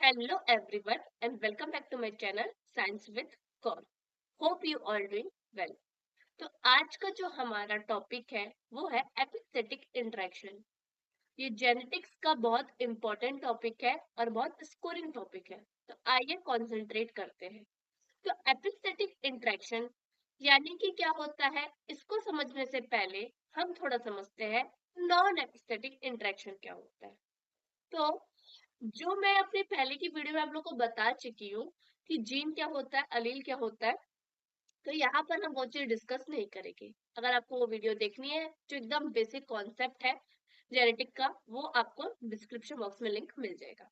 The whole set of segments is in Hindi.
Hello everyone and welcome back to my channel Science with Kaur. Hope you all doing well. तो आज का जो हमारा टॉपिक है वो है एपिस्थेटिक इंटरेक्शन। ये जेनेटिक्स का बहुत इंपॉर्टेंट टॉपिक है और बहुत स्कोरिंग टॉपिक है। तो आइए कॉन्सेंट्रेट करते हैं। तो एपिस्थेटिक इंटरेक्शन यानी कि क्या होता है, इसको समझने से पहले हम थोड़ा समझते हैं नॉन एपिस्थेटिक इंटरेक्शन क्या होता है। तो जो मैं अपनी पहले की वीडियो में आप लोग को बता चुकी हूँ कि जीन क्या होता है, अलील क्या होता है, तो यहाँ पर हम वो चीज डिस्कस नहीं करेंगे। अगर आपको वो वीडियो देखनी है जो एकदम बेसिक कॉन्सेप्ट है जेनेटिक का, वो आपको डिस्क्रिप्शन बॉक्स में लिंक मिल जाएगा।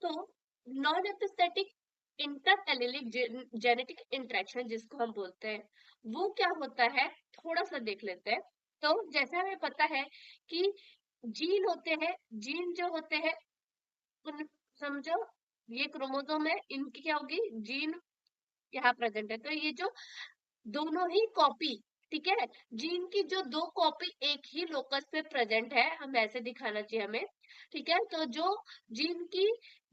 तो non epistatic inter allelic genetic interaction जिसको हम बोलते हैं, वो क्या होता है थोड़ा सा देख लेते हैं। तो जैसा हमें पता है कि जीन होते हैं, जीन जो होते हैं उन समझो ये क्रोमोसोम है, इनकी क्या होगी, जीन यहाँ प्रेजेंट है। तो ये जो दोनों ही कॉपी, ठीक है, जीन की जो दो कॉपी एक ही लोकस पे प्रेजेंट है, हम ऐसे दिखाना चाहिए हमें। ठीक है, तो जो जीन की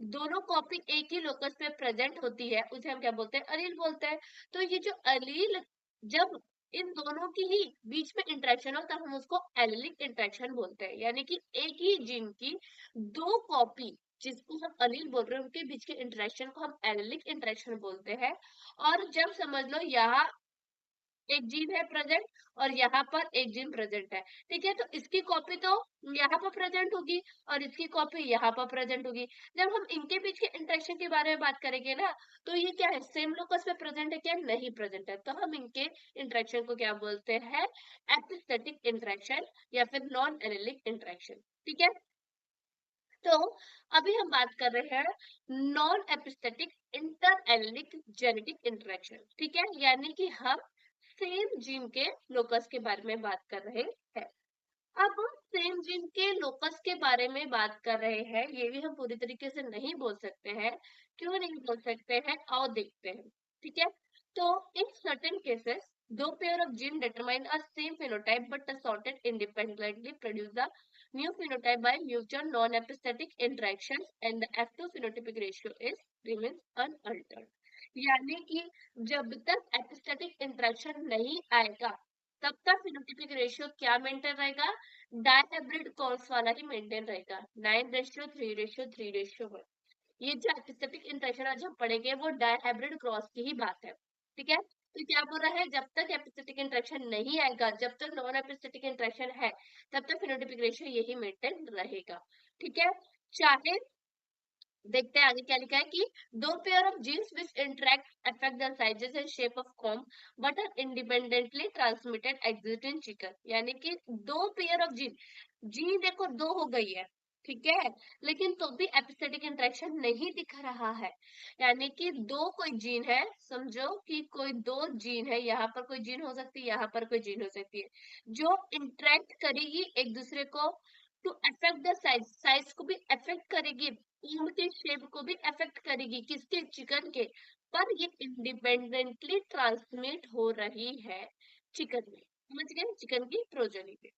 दोनों कॉपी एक ही लोकस पे प्रेजेंट होती है उसे हम क्या बोलते हैं, अलील बोलते हैं। तो ये जो अलील जब इन दोनों की ही बीच में इंटरेक्शन हो तब हम उसको एलिलिक इंटरेक्शन बोलते हैं। यानी कि एक ही जीन की दो कॉपी जिसको हम अलील बोल रहे हैं उनके बीच के इंटरेक्शन को हम एलिलिक इंटरेक्शन बोलते हैं। और जब समझ लो यहाँ एक जीन है प्रेजेंट और यहाँ पर एक जीन प्रेजेंट है, ठीक है, तो इसकी कॉपी तो यहाँ पर प्रेजेंट होगी और इसकी कॉपी यहाँ पर प्रेजेंट होगी। जब हम इनके बीच के इंटरेक्शन के बारे में बात करेंगे ना, तो ये क्या है, सेम लोकस पे प्रेजेंट है क्या, नहीं प्रेजेंट है, तो हम इनके इंटरेक्शन को क्या बोलते हैं, एपिस्थेटिक इंटरेक्शन या फिर नॉन एलिलिक इंटरेक्शन। ठीक है, तो अभी हम बात कर रहे हैं non epistatic inter allelic genetic interaction. ठीक है, यानी कि हम सेम जीन के लोकस के बारे में बात कर रहे हैं। अब हम सेम जीन के लोकस के बारे में बात कर रहे हैं, ये भी हम पूरी तरीके से नहीं बोल सकते हैं। क्यों नहीं बोल सकते हैं, आओ देखते हैं। ठीक है, तो इन सर्टेन केसेस दो pair of gene determine a same phenotype but assorted independently produce the new phenotype by mutual non-epistatic interactions and the F2 phenotypic ratio is remains unaltered। यानी कि जब तक एपिस्टेटिक इंटरेक्शन नहीं आएगा तब तक फिनोटाइपिक रेशियो क्या मेंटेन रहेगा, डायहाइब्रिड क्रॉस वाला ही मेंटेन रहेगा, 9:3:3:1। ये जो एपिस्टेटिक इंटरेक्शन आज हम पढ़ेंगे वो डायहाइब्रिड क्रॉस की ही बात है। ठीक है, तो क्या बोल रहा है, जब तक एपिस्टेटिक इंटरेक्शन नहीं आएगा, जब तक नॉन एपिस्टेटिक इंटरेक्शन है तब तक फिनोटाइपिक रेशियो यही मेंटेन रहेगा। ठीक है, चाहे देखते हैं आगे क्या लिखा है कि दो pair of genes which interact affect the sizes and shape of comb but are independently transmitted exist in chicken. यानी कि दो पेयर ऑफ जीन, जीन देखो दो हो गई है, ठीक है, लेकिन तो भी एपिस्थेटिक इंटरेक्शन नहीं दिख रहा है। यानी कि दो कोई जीन है, समझो कि कोई दो जीन है, यहाँ पर कोई जीन हो सकती है, यहाँ पर कोई जीन हो सकती है, जो इंटरेक्ट करेगी एक दूसरे को to affect the size, size को भी अफेक्ट करेगी, ऊन के शेप को भी अफेक्ट करेगी, किसके, चिकन के, पर ये इंडिपेंडेंटली ट्रांसमिट हो रही है चिकन में, समझ गए, चिकन की प्रोजेनी में।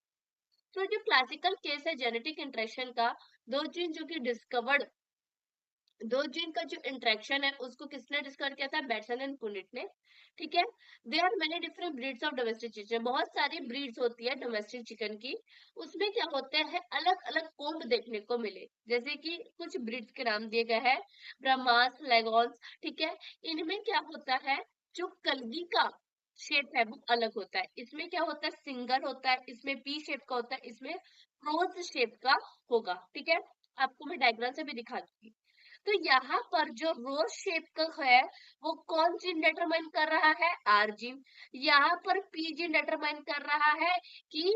तो जो क्लासिकल केस है जेनेटिक इंटरेक्शन का, दो जीन जो कि डिस्कवर्ड, दो जीन का जो इंटरेक्शन है उसको किसने डिस्कवर किया था, बैटसन एंड पुनिट ने। ठीक है, there are many different breeds of domestic chicken, बहुत सारी ब्रीड्स होती है डोमेस्टिक चिकन की, उसमें क्या होते हैं अलग अलग कोम्ब देखने को मिले, जैसे कि कुछ ब्रीड्स के नाम दिए गए हैं, ब्रह्मास, लेगॉन्स। ठीक है, इनमें क्या होता है, जो कलगी का शेप है वो अलग होता है, इसमें क्या होता है, सिंगल होता है, इसमें पी शेप का होता है, इसमें क्रोस शेप का होगा। ठीक है, आपको मैं डायग्राम से भी दिखा दूंगी। तो यहाँ पर जो रोज शेप का है वो कौन जीन डिटरमाइन कर रहा है, आर जीन। यहाँ पर पी जीन डिटरमाइन कर रहा है कि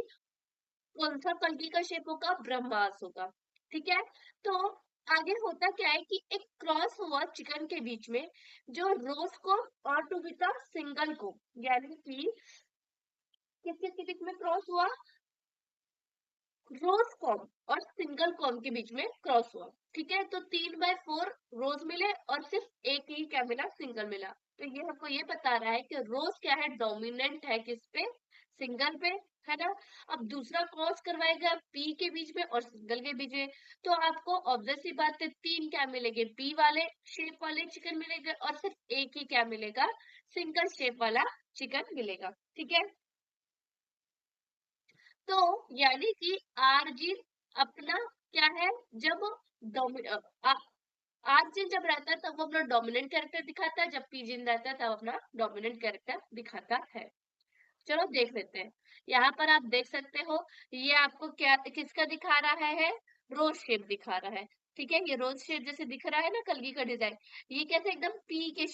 कौन सा कल्कि का शेप होगा, ब्रह्मास होगा। ठीक है, तो आगे होता क्या है कि एक क्रॉस हुआ चिकन के बीच में, जो रोज को और टू विद सिंगल को, यानी कि किस किस के बीच में क्रॉस हुआ, रोज कॉम और सिंगल कॉम के बीच में क्रॉस हुआ। ठीक है, तो 3/4 रोज मिले और सिर्फ एक ही क्या मिला, सिंगल मिला। तो ये हमको ये बता रहा है कि रोज क्या है, डोमिनेंट है किस पे, सिंगल पे, है ना। अब दूसरा क्रॉस करवाएगा पी के बीच में और सिंगल के बीच में, तो आपको ऑब्वियस सी बात है तीन क्या मिलेंगे, पी वाले शेप वाले चिकन मिलेगा और सिर्फ एक ही क्या मिलेगा, सिंगल शेप वाला चिकन मिलेगा। ठीक है, तो यानी कि आरजी अपना क्या है, जब आरजी जब रहता है तब वो अपना डोमिनेंट कैरेक्टर दिखाता है, जब पीजिन रहता है तब अपना डोमिनेंट कैरेक्टर दिखाता है। चलो देख लेते हैं। यहाँ पर आप देख सकते हो, ये आपको क्या किसका दिखा रहा है, रोज शेप दिखा रहा है। ठीक है, ये रोज शेप जैसे दिख रहा है ना कलगी का डिजाइन, ये कैसे एकदम पी के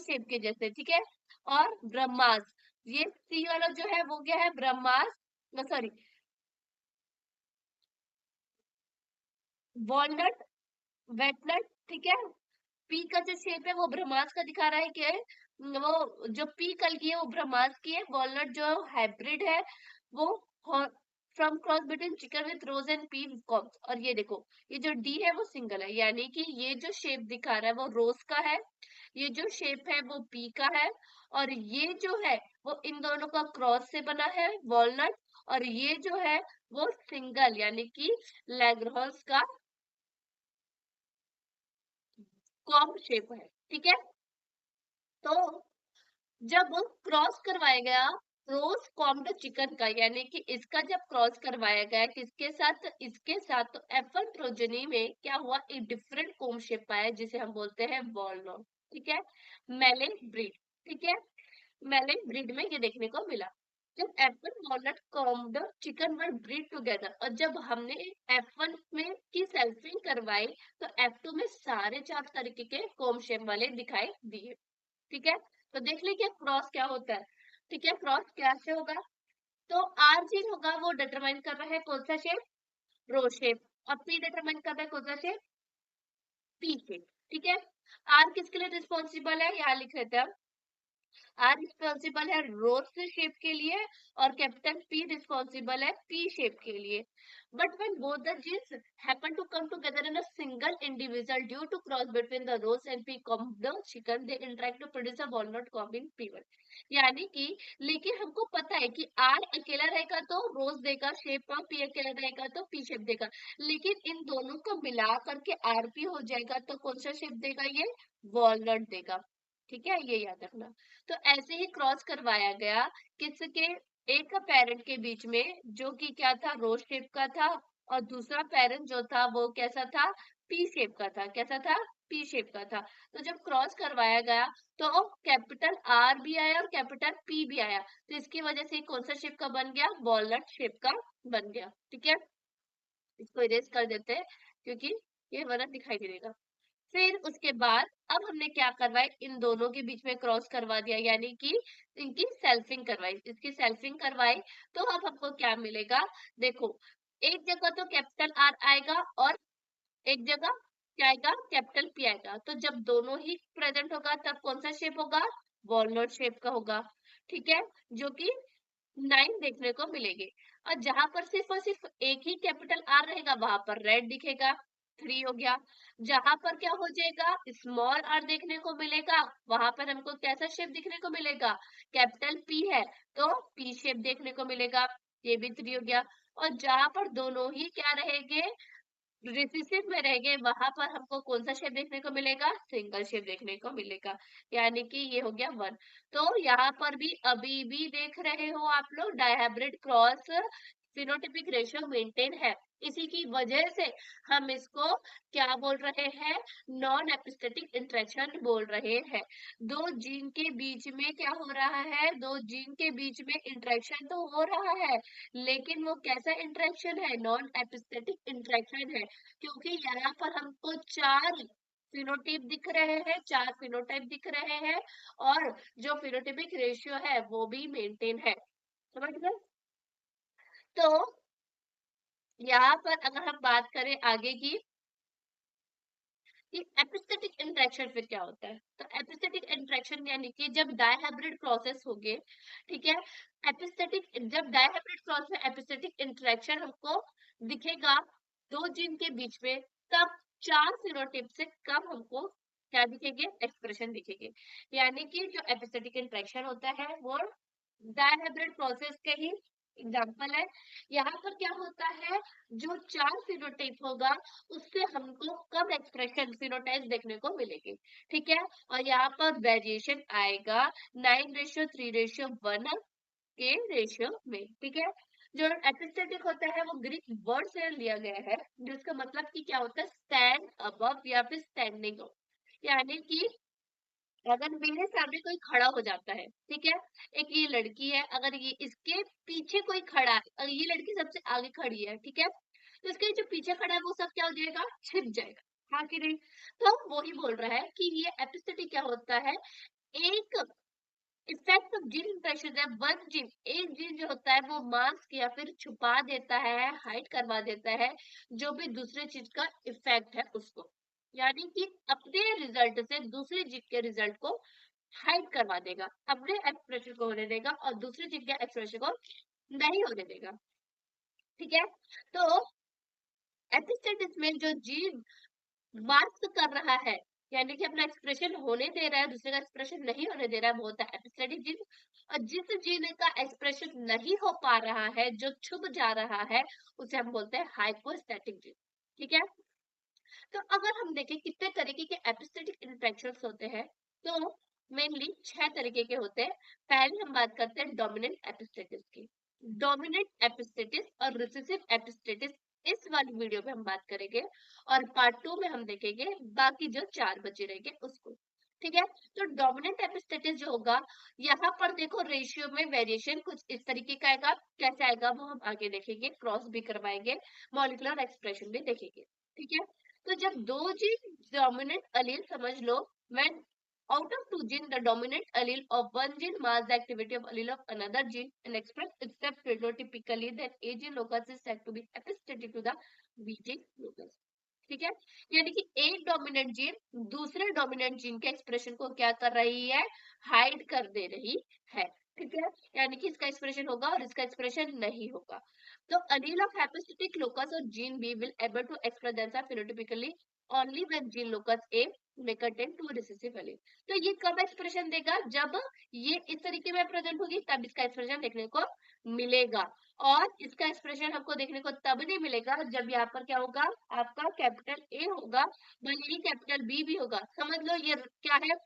शेप के जैसे। ठीक है, और ब्रह्मास, ये सी वाला जो है वो क्या है, ब्रह्मास, सॉरी, वॉलनट, वेटनट। ठीक है, पी का जो शेप है वो ब्रह्मास का दिखा रहा है कि वो जो पी कल की है वो ब्रह्मास की है। वॉलनट जो हाइब्रिड है वो from cross between chicken with rose and pea combs. और ये देखो, ये जो डी है वो सिंगल है, यानी कि ये जो शेप दिखा रहा है वो रोज का है, ये जो शेप है वो पी का है, और ये जो है वो इन दोनों का क्रॉस से बना है वॉलनट, और ये जो है वो सिंगल यानी कि लेग्रॉस का कॉम्ब शेप है। ठीक है, तो जब क्रॉस करवाया गया रोज कॉम्ड चिकन का, यानी कि इसका जब क्रॉस करवाया गया किसके साथ, तो इसके साथ, तो एफल प्रोजेनी में क्या हुआ, एक डिफरेंट कोम शेप आया जिसे हम बोलते हैं वॉलनट। ठीक है, मेलिन ब्रीड। ठीक है, मेलिन ब्रीड में ये देखने को मिला, जब एफ1 वॉलनट कॉम्ड चिकन वर ब्रीड टुगेदर, और जब हमने एफ1 में की सेल्फिंग करवाई तो एफ2 में सारे चार तरीके के कोम शेप वाले दिखाई दिए। ठीक है, तो देख लीजिए क्रॉस क्या होता है। ठीक है, क्रॉस क्या से होगा, तो आर जी होगा वो डिटरमाइन कर रहा है कौन सा शेप, रो शेप, और पी डिटरमाइन कर रहा है कौन सा शेप, पी शेप। ठीक है, आर किसके लिए रिस्पॉन्सिबल है, यहाँ लिख लेते हैं हम, आर रिस्पॉन्सिबल है रोज शेप के लिए और कैपिटल पी रिस्पॉन्सिबल है पी शेप के लिए। But when both the genes happen to come together in a single individual due to cross between the rose and pea of the chicken, they interact to produce a walnut comb in P1। यानी कि लेकिन हमको पता है कि आर अकेला रहेगा तो रोज देगा शेप, और पी अकेला रहेगा तो पी शेप देगा, लेकिन इन दोनों को मिला करके आरपी हो जाएगा तो कौन सा शेप देगा, ये वॉलनट देगा। ठीक है, ये याद रखना। तो ऐसे ही क्रॉस करवाया गया किसके, एक पेरेंट के बीच में जो कि क्या था, रोज शेप का था, और दूसरा पेरेंट जो था वो कैसा था, पी शेप का था। कैसा था, पी शेप का था। तो जब क्रॉस करवाया गया तो कैपिटल आर भी आया और कैपिटल पी भी आया, तो इसकी वजह से कौन सा शेप का बन गया, वॉलनट शेप का बन गया। ठीक है, इसको इरेज कर देते हैं क्योंकि ये वरना दिखाई दे देगा। फिर उसके बाद अब हमने क्या करवाया, इन दोनों के बीच में क्रॉस करवा दिया, यानी कि इनकी सेल्फिंग करवाई, इसकी सेल्फिंग करवाई, तो अब हमको क्या मिलेगा, देखो, एक जगह तो कैपिटल आर आएगा और एक जगह क्या आएगा, कैपिटल पी आएगा, तो जब दोनों ही प्रेजेंट होगा तब कौन सा शेप होगा, वॉलनट शेप का होगा। ठीक है, जो कि 9 देखने को मिलेंगे, और जहां पर सिर्फ और सिर्फ एक ही कैपिटल आर रहेगा वहां पर रेड दिखेगा, 3 हो गया। जहां पर क्या हो जाएगा, स्मॉल आर देखने को मिलेगा, वहां पर हमको कैसा शेप देखने को मिलेगा, कैपिटल पी है तो पी शेप देखने को मिलेगा, ये भी 3 हो गया। और जहां पर दोनों ही क्या रहेंगे, रिसेसिव में रहेंगे, वहां पर हमको कौन सा शेप देखने को मिलेगा, सिंगल शेप देखने को मिलेगा, यानी कि ये हो गया 1। तो यहाँ पर भी अभी भी देख रहे हो आप लोग dihybrid cross phenotypic ratio maintain है, इसी की वजह से हम इसको क्या बोल रहे हैं, नॉन एपिस्टेटिक इंटरेक्शन बोल रहे हैं। दो जीन के बीच में क्या हो रहा है, दो जीन के बीच में इंटरेक्शन तो हो रहा है, लेकिन वो कैसा इंटरेक्शन है, नॉन एपिस्थेटिक इंटरेक्शन है, क्योंकि यहाँ पर हमको चार फिनोटाइप दिख रहे हैं, चार फिनोटाइप दिख रहे हैं, और जो फिनोटाइपिक रेशियो है वो भी मेंटेन है। समझ गए, तो यहाँ पर अगर हम बात करें आगे की कि एपिस्थेटिक इंटरेक्शन फिर क्या होता है, तो एपिस्थेटिक इंटरेक्शन यानी कि जब डायहाइब्रिड प्रोसेस हो गए, ठीक है, एपिस्थेटिक, जब डायहाइब्रिड प्रोसेस में एपिस्थेटिक इंटरेक्शन हमको दिखेगा दो जीन के बीच में, तब चार फिनोटाइप से कम हमको क्या दिखेंगे, एक्सप्रेशन दिखेंगे। यानी कि जो एपिस्थेटिक इंटरेक्शन होता है वो डायहाइब्रिड प्रोसेस के ही एग्जाम्पल है। यहाँ पर क्या होता है, जो 4 फिनोटाइप होगा उससे हमको कम एक्सप्रेशन फिनोटाइप देखने को मिलेगी, ठीक है। और यहाँ पर वेरिएशन आएगा 9:3:1 के रेशियो में, ठीक है। जो एपिस्थेटिक होता है वो ग्रीक वर्ड से लिया गया है, जिसका मतलब कि क्या होता है, स्टैंड अबव या फिर स्टैंडिंग, यानी कि अगर मेरे सामने कोई खड़ा हो जाता है, ठीक है, एक ये लड़की है, अगर ये इसके पीछे कोई खड़ा है, और ये लड़की सबसे आगे खड़ी है, ठीक है, तो इसके जो पीछे खड़ा है वो सब क्या हो जाएगा, छिप जाएगा, हाँ कि नहीं। तो वो ही बोल रहा है कि ये एपिस्थेटिक क्या होता है, एक इफेक्ट ऑफ जीन इंप्रेशन है। वन जीन, एक जीन जो होता है वो मास्क या फिर छुपा देता है, हाइड करवा देता है जो भी दूसरे चीज का इफेक्ट है उसको, यानी कि अपने रिजल्ट से दूसरे जीन के रिजल्ट को हाइड करवा देगा, अपने एक्सप्रेशन को होने देगा और दूसरे चीज के एक्सप्रेशन को नहीं होने देगा, ठीक है। तो एपिस्टेटिस में जो जीन मास्क कर रहा है, यानी कि अपना एक्सप्रेशन होने दे रहा है, दूसरे का एक्सप्रेशन नहीं होने दे रहा है, वो होता है एपिस्टेटिक जीन। और जिस जीन का एक्सप्रेशन नहीं हो पा रहा है, जो छुप जा रहा है, उसे हम बोलते हैं हाइपोस्टैटिक जीन, ठीक है। तो अगर हम देखें कितने तरीके के एपिस्टेटिक इंटरेक्शंस होते हैं, तो मेनली 6 तरीके के होते हैं। पहले हम बात करते हैं डोमिनेंट एपिस्टेटिस की। डोमिनेंट एपिस्टेटिस और रिसेसिव एपिस्टेटिस इस वाली वीडियो में हम बात करेंगे, और पार्ट 2 में हम देखेंगे बाकी जो 4 बचे रहेंगे उसको, ठीक है। तो डोमिनेंट एपिस्टेटिस जो होगा, यहाँ पर देखो रेशियो में वेरिएशन कुछ इस तरीके का आएगा, कैसे आएगा वो हम आगे देखेंगे, क्रॉस भी करवाएंगे, मॉलिक्यूलर एक्सप्रेशन भी देखेंगे, ठीक है। तो जब दो जीन डोमिनेंट अलील, समझ लो, when out of two gene the dominant allele of one gene marks the activity of allele of another gene and expressed except phenotypically, then A gene locus is said to be epistatic to the B gene locus, ठीक है। यानी कि एक डोमिनेंट जीन दूसरे डोमिनेंट जीन के एक्सप्रेशन को क्या कर रही है, हाइड कर दे रही है, ठीक है। यानी कि इसका एक्सप्रेशन होगा और इसका एक्सप्रेशन नहीं होगा। तो allele of hapacitic locus or gene B will able to express themselves phenotypically only when gene locus A may contain two recessive allele। तो ये कब एक्सप्रेशन देगा, जब ये इस तरीके में प्रेजेंट होगी तब इसका एक्सप्रेशन देखने को मिलेगा। और इसका एक्सप्रेशन हमको देखने को तब नहीं मिलेगा जब यहाँ पर क्या होगा, आपका कैपिटल ए होगा, भले ही कैपिटल बी भी होगा। समझ लो ये क्या है,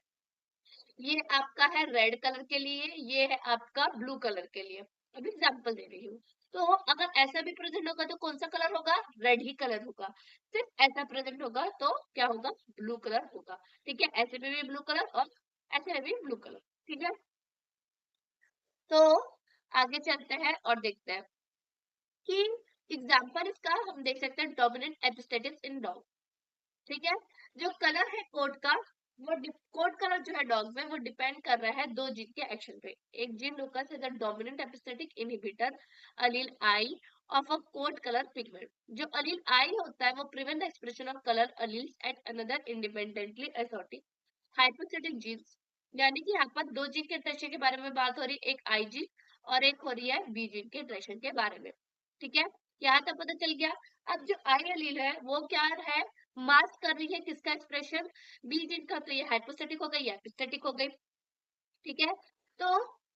ये आपका है रेड कलर के लिए, ये है आपका ब्लू कलर के लिए, अभी एग्जांपल दे रही हूँ। तो अगर ऐसा भी प्रेजेंट होगा तो कौन सा कलर होगा, रेड ही कलर होगा। सिर्फ ऐसा प्रेजेंट होगा तो क्या होगा, ब्लू कलर होगा, ठीक है। ऐसे में भी ब्लू कलर और ऐसे में भी ब्लू कलर, ठीक है। तो आगे चलते हैं और देखते हैं कि एग्जाम्पल इसका हम देख सकते हैं, डोमिनेंट एपिस्टेटिस इन डॉग, ठीक है। जो कलर है कोट का, वो कोट कलर जो है डॉग में वो डिपेंड कर रहा है दो जीन के एक्शन पे। एक gene locus is the dominant epistatic inhibitor allele I of a coat colour pigment. जो अलील आई होता है वो prevent the expression of colour alleles at another independently assorted hypostatic genes. यानी कि यहाँ पर दो जीन के इंटरेक्शन के बारे में बात हो रही है, एक आई जीन और एक हो रही है बी जीन के इंटरेक्शन के बारे में, ठीक है। यहाँ तक पता चल गया। अब जो आई एलील है वो क्या है, मास्क कर रही है किसका एक्सप्रेशन, बी जीन का, तो ये हाइपोस्टेटिक हो गई, ये एपिस्टेटिक हो गई, ठीक है। तो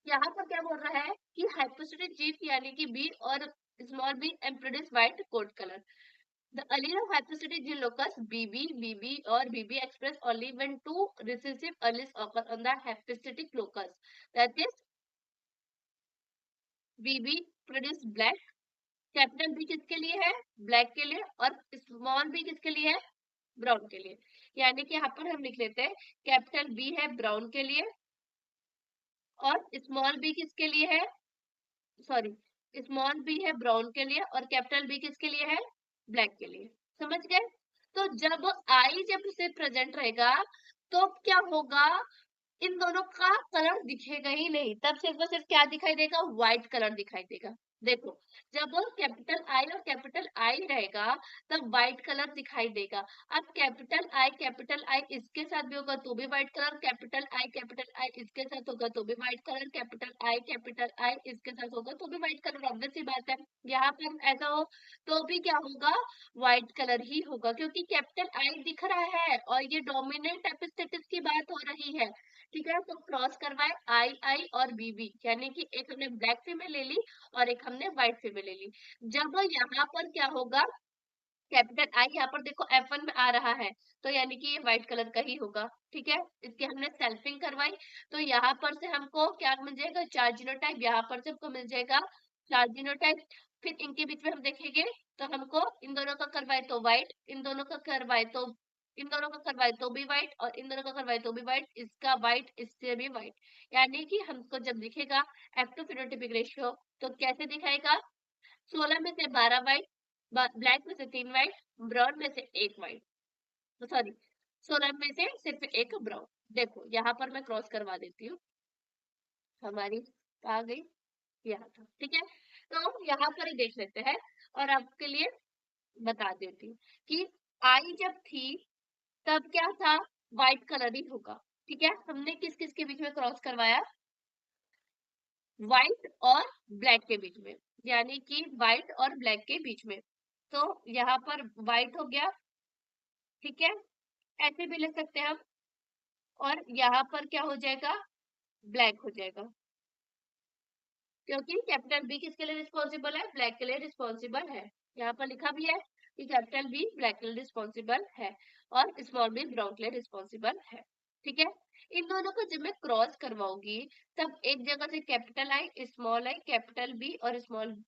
यहाँ पर क्या बोल रहा है कि हाइपोस्टेटिक जीन यानी कि बी और small B and produce white coat colour. The allele of hypostatic gene locus BB or BB expressed only when two recessive alleles occur on the hypostatic locus. That is, BB produce black, capital B किसके लिए है, ब्लैक के लिए, और स्मॉल b किसके लिए है, ब्राउन के लिए। यानी कि यहाँ पर हम लिख लेते हैं कैपिटल B है ब्राउन के लिए और स्मॉल b किसके लिए है, सॉरी, स्मॉल b है ब्राउन के लिए और कैपिटल B किसके लिए है, ब्लैक के लिए। समझ गए। तो जब आई जब से प्रेजेंट रहेगा तो क्या होगा, इन दोनों का कलर दिखेगा ही नहीं, तब सिर्फ और सिर्फ क्या दिखाई देगा, व्हाइट कलर दिखाई देगा। देखो, जब कैपिटल आई और कैपिटल आई रहेगा तब व्हाइट कलर दिखाई देगा। अब कैपिटल आई इसके साथ भी होगा तो भी व्हाइट कलर, कैपिटल आई इसके साथ होगा तो भी व्हाइट कलर, कैपिटल आई इसके साथ होगा तो भी व्हाइट कलर। ऑब्वियस सी बात है, यहाँ पर ऐसा हो तो भी क्या होगा, व्हाइट कलर ही होगा, क्योंकि कैपिटल आई दिख रहा है और ये डोमिनेंट एपिस्थेटिस की बात हो रही है। ठीक है, तो क्रॉस करवाए आई आई और बीबी, यानी कि एक हमने ब्लैक फीमेल ले ली और एक हमने व्हाइट फीमेल ले ली। जब यहाँ पर क्या होगा, कैपिटल आई यहाँ पर देखो F1 में आ रहा है तो यानी कि ये व्हाइट कलर का ही होगा। ठीक है, इसकी हमने सेल्फिंग करवाई तो यहाँ पर से हमको क्या मिल जाएगा, चार जीनोटाइप। यहाँ पर से हमको मिल जाएगा चार जीनोटाइप। फिर इनके बीच में हम देखेंगे तो हमको इन दोनों का करवाए तो व्हाइट, इन दोनों का करवाए तो इन दोनों का करवाए तो भी व्हाइट और इन दोनों का करवाए तो भी व्हाइट, इसका व्हाइट इससे भी व्हाइट। यानी कि हमको जब दिखेगा F2 फिनोटाइपिक रेशियो तो कैसे दिखाएगा, 16 में से 12 व्हाइट, ब्लैक में से 3 व्हाइट, ब्राउन में से 1 व्हाइट, तो सॉरी 16 में से सिर्फ एक ब्राउन। देखो यहाँ पर मैं क्रॉस करवा देती हूँ, हमारी आ गई, यहाँ था। ठीक है, तो यहाँ पर ही देख लेते हैं और आपके लिए बता देती हूँ कि आई जब थी तब क्या था, व्हाइट कलर ही होगा। ठीक है, हमने किस किस के बीच में क्रॉस करवाया, व्हाइट और ब्लैक के बीच में, यानी कि व्हाइट और ब्लैक के बीच में। तो यहाँ पर व्हाइट हो गया। ठीक है, ऐसे भी लिख सकते हैं हम, और यहाँ पर क्या हो जाएगा, ब्लैक हो जाएगा, क्योंकि कैपिटल बी किसके लिए रिस्पॉन्सिबल है, ब्लैक के लिए रिस्पॉन्सिबल है। यहाँ पर लिखा भी है कि कैपिटल बी ब्लैक के लिए रिस्पॉन्सिबल है और स्मॉल बी ब्राउन के लिए रिस्पॉन्सिबल है। ठीक है, इन दोनों को जब मैं क्रॉस करवाऊंगी तब एक जगह से capital I, small I, capital B और स्मॉल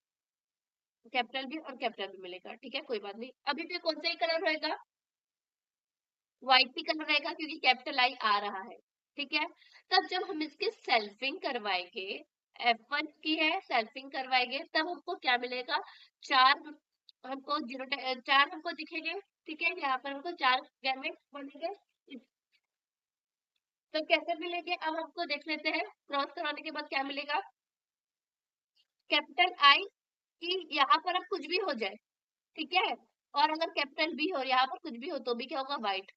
कैपिटल बी और कैपिटल बी मिलेगा। ठीक है, कोई बात नहीं। अभी भी कौन सा ही कलर रहेगा, व्हाइट ही कलर रहेगा, क्योंकि कैपिटल आई आ रहा है। ठीक है, तब जब हम इसके सेल्फिंग करवाएंगे, F1 की है सेल्फिंग करवाएंगे, तब हमको क्या मिलेगा, चार हमको चार हमको दिखेंगे। ठीक है, यहाँ पर हमको चार गैमेट बनेंगे। तो कैसे मिलेंगे, अब हमको देख लेते हैं, क्रॉस कराने के बाद क्या मिलेगा, कैपिटल आई की यहाँ पर अब कुछ भी हो जाए, ठीक है, और अगर कैपिटल बी हो यहाँ पर कुछ भी हो तो भी क्या होगा, व्हाइट।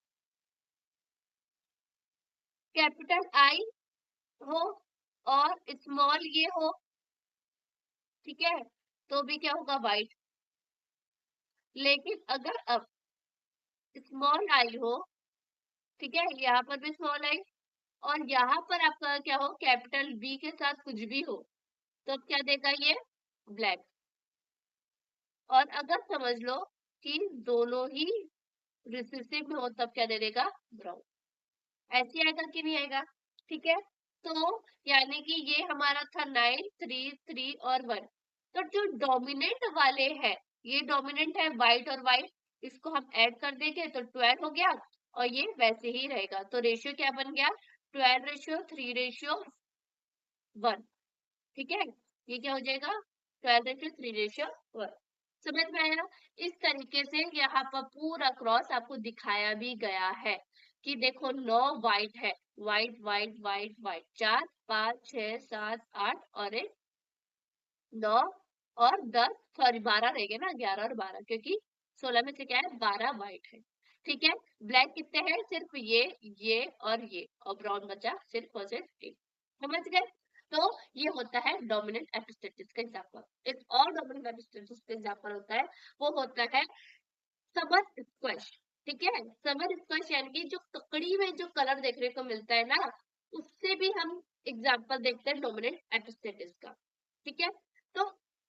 कैपिटल आई हो और स्मॉल ये हो, ठीक है, तो भी क्या होगा, व्हाइट। लेकिन अगर अब स्मॉल आई हो, ठीक है, यहाँ पर भी स्मॉल आई और यहाँ पर आपका क्या हो, कैपिटल बी के साथ कुछ भी हो, तो क्या देगा ये, ब्लैक। और अगर समझ लो कि दोनों ही रिसेसिव में हो तब क्या दे देगा, ब्राउन। ऐसे आएगा कि नहीं आएगा, ठीक है। तो यानी कि ये हमारा था 9 3 3 और 1। तो जो डोमिनेंट वाले हैं, ये डोमिनेंट है व्हाइट और व्हाइट, इसको हम ऐड कर देंगे तो 12 हो गया और ये वैसे ही रहेगा। तो रेशियो क्या बन गया, 12:3:1। ठीक है, ये क्या हो जाएगा, 12:3:1। समझ में आया। इस तरीके से यहाँ पर पूरा क्रॉस आपको दिखाया भी गया है कि देखो 9 व्हाइट है, व्हाइट व्हाइट व्हाइट व्हाइट, 4 5 6 7 8 और एक 9 और 10, सॉरी 12 रह गए ना, 11 और 12, क्योंकि 16 में से क्या है, 12 व्हाइट है। ठीक है, ब्लैक कितने हैं, सिर्फ ये और ब्राउन बचा सिर्फ और सिर्फ एक। समझ गए। तो ये होता है डोमिनेंट एपिस्टेटिस का एग्जांपल। एक और डोमिनेंट एपिस्टेटिस का एग्जांपल होता है, वो होता है समर स्क्वैश। ठीक है, समर स्क्वैश यानी कि जो ककड़ी में जो कलर देखने को मिलता है ना, उससे भी हम एग्जांपल देखते हैं डोमिनेंट एपिस्टेटिस का। ठीक है, तो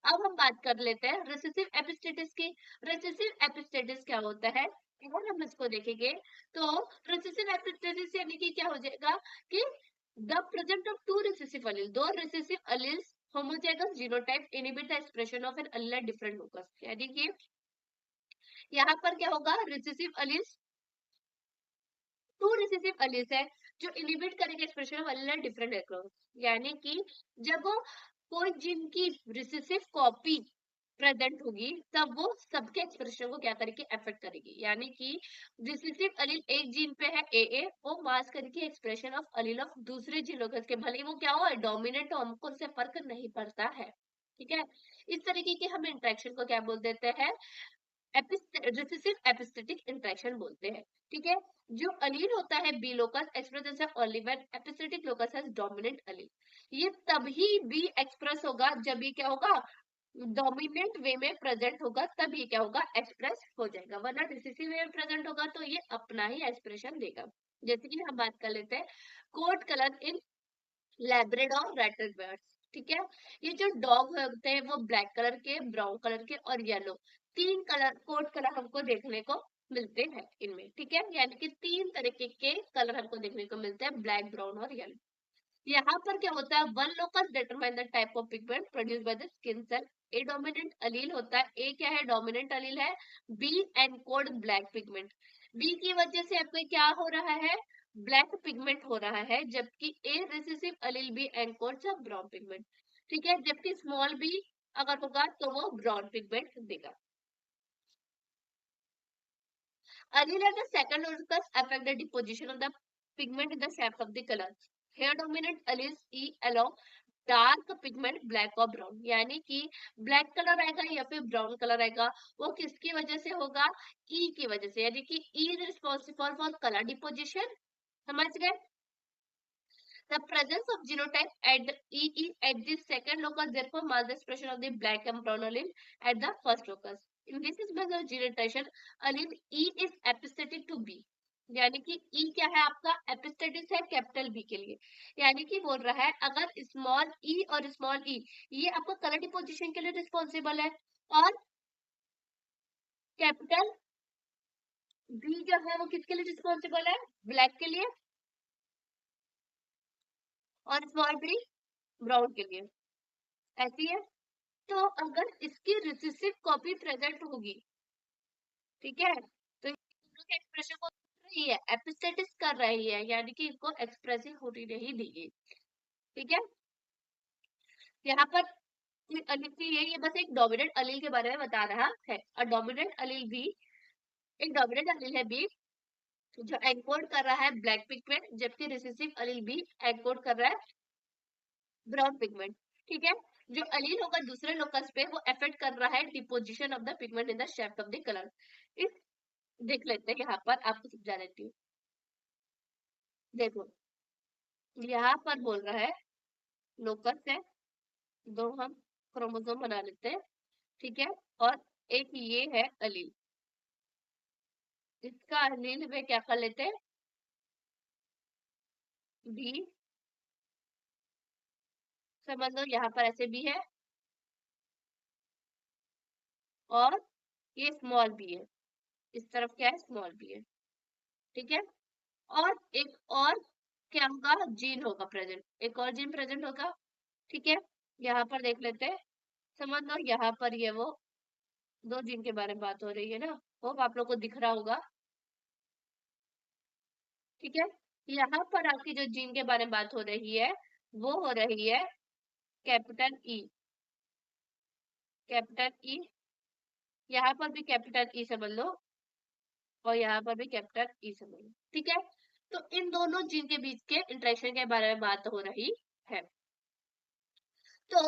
अब हम बात कर लेते हैं रिसेसिव एपिस्टेटिस की। रिसेसिव एपिस्टेटिस क्या होता है, अगर हम इसको देखेंगे तो रिसेसिव एपिस्टेटिस यानी कि क्या हो जाएगा कि the present of two recessive allele, दो recessive alleles homozygous genotype inhibit the expression of an allele at different locus। यानी कि यहाँ पर क्या होगा, recessive alleles, two recessive alleles है जो इनहिबिट करेंगे expression of allele different across. यानी कि जब वो कोई जीन की रिसेसिव कॉपी प्रेजेंट होगी तब वो सबके एक्सप्रेशन को क्या करेगी, अफेक्ट करेगी। यानी कि रिसेसिव अलील एक जीन पे है ए, वो मास्क करेगी एक्सप्रेशन ऑफ अलील ऑफ दूसरे जीनों के, भले ही वो क्या हो, डोमिनेंट हो, हमको उससे फर्क नहीं पड़ता है। ठीक है। इस तरीके के हम इंटरेक्शन को क्या बोल देते हैं, रिसेसिव एपिस्टेटिक इंटरेक्शन बोलते हैं। ठीक है। जो अलील होता है B locus express only when epistatic locus has dominant allele. ये तभी बी एक्सप्रेस होगा जब ये क्या होगा, डोमिनेंट वे में प्रेजेंट होगा, तब ये क्या होगा, एक्सप्रेस हो जाएगा। वरना रिसेसिव वे में प्रेजेंट होगा तो ये अपना ही एक्सप्रेशन देगा। जैसे कि हम बात कर लेते हैं कोट कलर इन लैब्राडोर रेट्रीवर्स। ठीक है। ये जो डॉग होते हैं वो ब्लैक कलर के, ब्राउन कलर के और येलो, तीन कलर कोट कलर हमको देखने को मिलते हैं इनमें। ठीक है। यानी कि तीन तरीके के कलर हमको देखने को मिलते हैं, ब्लैक, ब्राउन और येलो। यहाँ पर क्या होता है, one locus determine the type of pigment produce by the skin cell. A dominant allele होता है, ए क्या है, डोमिनेंट अलील है। B encode black pigment, B की वजह से आपको क्या हो रहा है, ब्लैक पिगमेंट हो रहा है, जबकि a recessive allele B encode brown pigment. ठीक है। जबकि स्मॉल बी अगर होगा तो वो ब्राउन पिगमेंट देगा। Allele and the second locus affect the deposition of the pigment in the shape of the color. Here dominant alleles E along dark pigment black और ब्राउन, यानी कि ब्लैक कलर आएगा या फिर ब्राउन कलर आएगा, वो किसकी वजह से होगा, ई की वजह से। यानी कि ई रिस्पॉन्सिबल फॉर कलर डिपोजिशन। समझ गए। The presence of genotype at E is at the second locus, therefore marks the expression of the black and brown allele at the first locus. In this is measure genotation, allele E is epistatic to B. यानी कि E क्या है आपका, एपिस्टेटिक है कैपिटल बी के लिए। यानी कि बोल रहा है अगर स्मॉल ई और स्मॉल ई ये आपका कलर डिपोजिशन के लिए रिस्पॉन्सिबल है, और कैपिटल बी जो है वो किसके लिए रिस्पॉन्सिबल है, ब्लैक के लिए, और स्मॉल बी ब्राउन के लिए। ऐसी है। तो अगर इसकी रिसेसिव कॉपी प्रेजेंट होगी, ठीक है, तो दोनों के एक्सप्रेशन को रही है, एपिस्टेटिस कर रही है, यानी कि इनको एक्सप्रेसिव होती नहीं देगी। ठीक है। यहाँ पर ये बस एक डोमिनेंट अलील के बारे में बता रहा है, और डोमिनेंट अलील भी एक डोमिनेंट अलील है बी, जो एनकोड कर रहा है ब्लैक पिगमेंट, जबकि रिसेसिव अलील भी एनकोड कर रहा है ब्राउन पिगमेंट। ठीक है। जो अलील होगा दूसरे लोकस पे वो अफेक्ट कर रहा है deposition of the pigment in the shape of the colour. इस देख लेते हैं, यहाँ पर आपको समझा देती हूँ। देखो यहाँ पर बोल रहा है लोकस है, दो हम क्रोमोसोम बना लेते हैं। ठीक है। और एक ये है अलील, इसका अलील में क्या कर लेते हैं, बी, समझ लो यहाँ पर ऐसे भी है, और ये स्मॉल बी है, इस तरफ क्या है, स्मॉल बी है। ठीक है। और एक और क्या होगा, जीन होगा प्रेजेंट, एक और जीन प्रेजेंट होगा। ठीक है। यहाँ पर देख लेते हैं, समझ लो यहाँ पर ये वो दो जीन के बारे में बात हो रही है ना, होप आप लोग को दिख रहा होगा। ठीक है। यहाँ पर आपकी जो जीन के बारे में बात हो रही है वो हो रही है कैपिटल ई, कैपिटल ई, यहाँ पर भी कैपिटल ई समझ लो, और यहाँ पर भी कैपिटल ई समझ लो। ठीक है। तो इन दोनों जीन के बीच के इंटरेक्शन के बारे में बात हो रही है। तो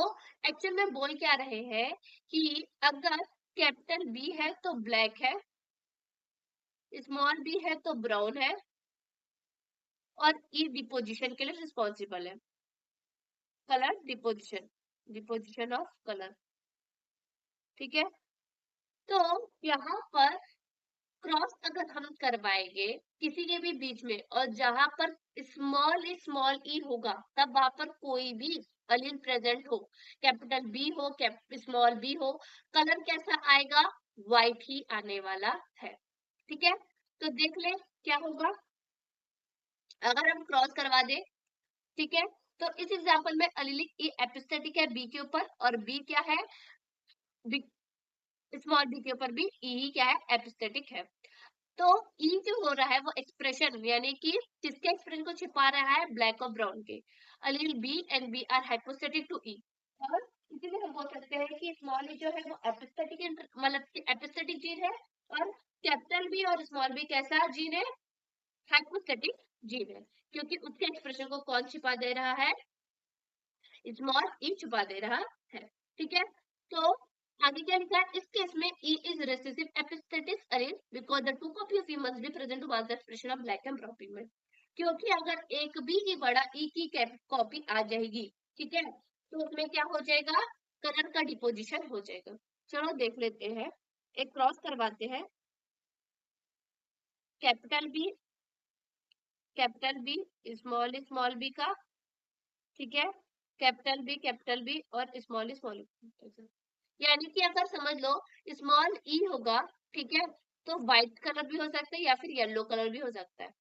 एक्चुअल में बोल क्या रहे हैं कि अगर कैपिटल बी है तो ब्लैक है, स्मॉल बी है तो ब्राउन है, और ई डिपोजिशन के लिए रिस्पॉन्सिबल है, colour deposition, deposition of colour. ठीक है। तो यहाँ पर क्रॉस अगर हम करवाएंगे किसी के भी बीच में, और जहां पर स्मॉल ई होगा तब वहां पर कोई भी अलील प्रेजेंट हो, कैपिटल बी हो, स्मॉल बी हो, कलर कैसा आएगा, व्हाइट ही आने वाला है। ठीक है। तो देख ले क्या होगा अगर हम क्रॉस करवा दे। ठीक है। तो इस एग्जाम्पल में अलीलिक ई एपिस्थेटिक है बी के ऊपर, और बी क्या है, स्मॉल बी के ऊपर भी ई क्या है, एपिस्थेटिक है। तो ई जो हो रहा है वो एक्सप्रेशन, यानी कि किसके एक्सप्रेशन को छिपा रहा है, ब्लैक और ब्राउन के। Allele B and B are hypostatic to E, और इसीलिए हम बोल सकते हैं कि स्मॉल ई जो है वो एपिस्थेटिक, मतलब एपिस्थेटिक जीन है, और कैपिटल बी और स्मॉल बी कैसा जीन है, हाइपोस्टेटिक जीन है, क्योंकि उसके एक्सप्रेशन को कौन छिपा दे रहा है, स्मॉल ई छुपा दे रहा है। ठीक है। तो आगे क्या लिखा है इस केस में E is recessive epistatic arrange because the two copy of E must be present to mark the expression of black and brown pigment. क्योंकि अगर एक भी ई बड़ा ई की कॉपी आ जाएगी, ठीक है, तो उसमें क्या हो जाएगा, कलर का डिपोजिशन हो जाएगा। चलो देख लेते हैं, एक क्रॉस करवाते हैं, कैपिटल बी स्मॉल बी का, ठीक है, कैपिटल बी और स्मॉल बी। यानी कि अगर समझ लो स्मॉल ई होगा, ठीक है, तो व्हाइट कलर भी हो सकता है या फिर येलो कलर भी हो सकता है,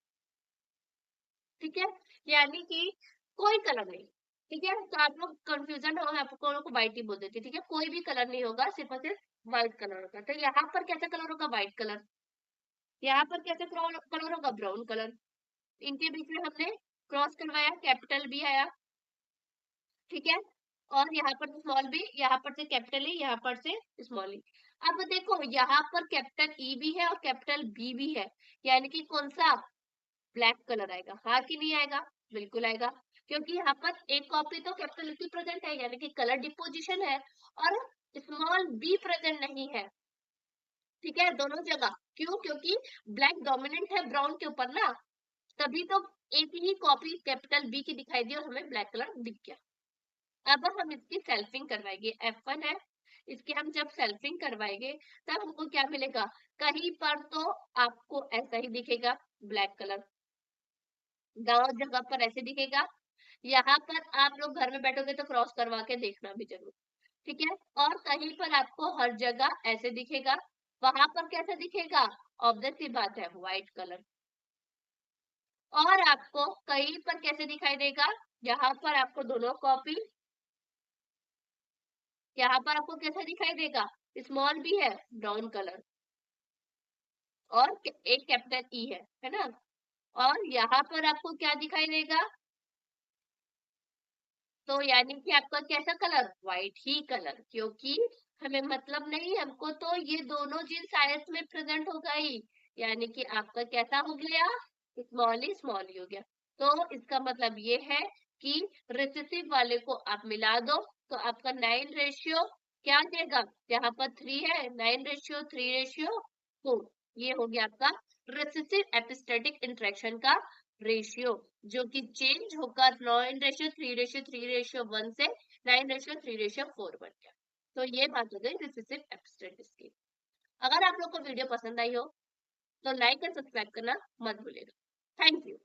ठीक है, यानी कि कोई कलर नहीं, ठीक है। तो आप लोग कंफ्यूजन हो, आपको लोग व्हाइट ही बोल देती, ठीक है, कोई भी कलर नहीं होगा, सिर्फ और सिर्फ व्हाइट कलर होगा। तो यहाँ पर कैसा कलर होगा, व्हाइट कलर, यहाँ पर कैसा कलर होगा, ब्राउन कलर। इनके बीच में हमने क्रॉस करवाया, कैपिटल बी आया, ठीक है, और यहाँ पर स्मॉल बी, यहाँ पर से कैपिटल ई, यहाँ पर से स्मॉल ई। अब देखो यहाँ पर कैपिटल ई भी है और कैपिटल बी भी है, यानी कि कौन सा, ब्लैक कलर आएगा, हाँ कि नहीं आएगा, बिल्कुल आएगा, क्योंकि यहाँ पर एक कॉपी तो कैपिटल ई की प्रेजेंट है, यानी कि कलर डिपोजिशन है, और स्मॉल बी प्रेजेंट नहीं है, ठीक है, दोनों जगह। क्यों, क्योंकि ब्लैक डोमिनेंट है ब्राउन के ऊपर ना, तभी तो एक ही कॉपी कैपिटल बी की दिखाई दी और हमें ब्लैक कलर दिख गया। अब हम इसकी सेल्फिंग करवाएंगे, F1 है, इसकी हम जब सेल्फिंग करवाएंगे तब हमको क्या मिलेगा, कहीं पर तो आपको ऐसा ही दिखेगा ब्लैक कलर, गांव जगह पर ऐसे दिखेगा, यहाँ पर आप लोग घर में बैठोगे तो क्रॉस करवा के देखना भी जरूर, ठीक है, और कहीं पर आपको हर जगह ऐसे दिखेगा, वहां पर कैसा दिखेगा, ऑब्वियस सी बात है व्हाइट कलर, और आपको कहीं पर कैसे दिखाई देगा, यहाँ पर आपको दोनों कॉपी, यहाँ पर आपको कैसा दिखाई देगा, स्मॉल भी है ब्राउन कलर, और एक कैपिटल ई है ना, और यहाँ पर आपको क्या दिखाई देगा, तो यानी कि आपका कैसा कलर, व्हाइट ही कलर, क्योंकि हमें मतलब नहीं, हमको तो ये दोनों चीज आयत में प्रेजेंट होगा ही, यानी कि आपका कैसा हो गया, स्मॉल ही हो गया। तो इसका मतलब ये है कि रिसेसिव वाले को आप मिला दो तो आपका 9 रेशियो क्या देगा, यहाँ पर 3 है, 9:3:4, ये हो गया आपका रिसेसिव एपिस्टेटिक इंटरेक्शन का रेशियो, जो कि चेंज होकर 9:3:3:1 से 9:3:4 बन गया। तो ये बात हो गई रिसेसिव एपिस्टेटिक्स की। अगर आप लोग को वीडियो पसंद आई हो तो लाइक और सब्सक्राइब करना मत भूलिएगा। Thank you.